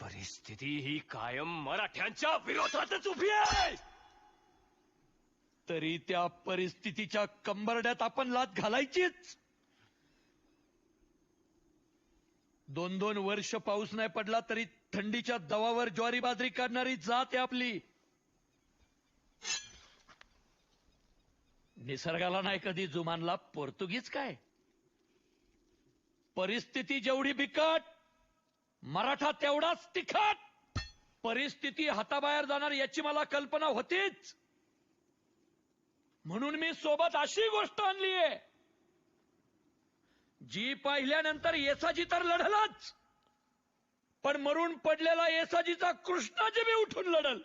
परिस्थिती ही कायम मराठ्यांच्या विरोधातच उभी आहे. तरी त्या परिस्थितीच्या कंबरड्यात आपण लाथ घालायचीच. 2-2 वर्ष पाऊस नाही पडला तरी थंडीच्या दवावर ज्वारी बाजरी काढणारी जात आहे आपली. निसर्गाला नाही कधी जुमानला पोर्तुगीज काय. परिस्थिती जेवढी बिकट मराठा तेवढाच तिखट. परिस्थिती हाताबाहेर जाणार याची मला कल्पना होतीच, म्हणून मी सोबत अशी गोष्ट आणली आहे जी पाहिल्यानंतर येसाजी तर लढलच, पण मरून पडलेला येसाजीचा कृष्णाजी बी उठून लढल.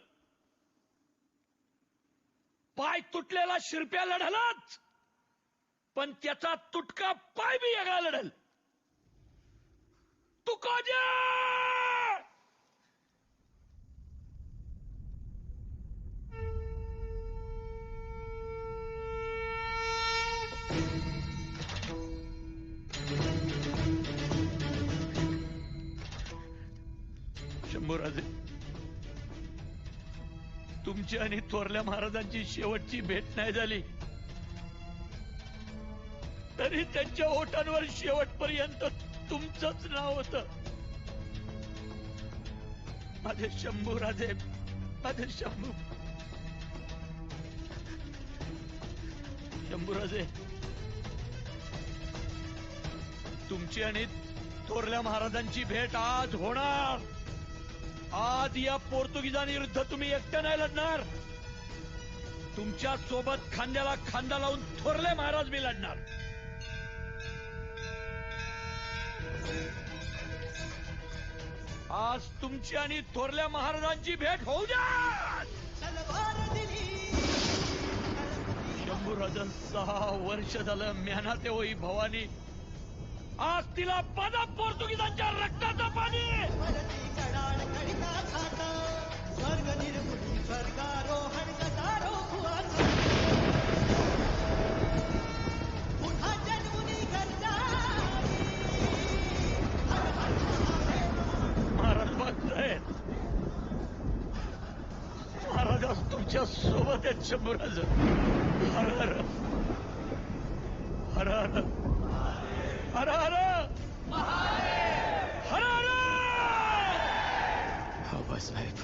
पाय तुटलेला शिरप्या लढलच, पण त्याचा तुटका पाय बी वेगळा लढल. तुकोजी! शंभूराजे, तुमची आणि थोरल्या महाराजांची शेवटची भेट नाही झाली तरी त्यांच्या ओठांवर शेवटपर्यंत तुमचंच नाव होतं. माझे शंभूराजे, माझे शंभूराजे, तुमची आणि थोरल्या महाराजांची भेट आज होणार. आज या पोर्तुगीजांविरुद्ध तुम्ही एकटे नाही लढणार, तुमच्या सोबत खांद्याला खांदा लावून थोरले महाराज बी लढणार. आज तुमची आणि थोरल्या महाराजांची भेट होऊ द्या. शंभूराजन 6 वर्ष झालं म्यानात होई भवानी. आज तिला पादा पोर्तुगीजांच्या रक्ताचं पाणी. महाराज बघतायत, महाराज आज तुमच्या सोबत आहेत. शंभूराज, हर हर हर हर हर हर हर हर. बाबासाहेब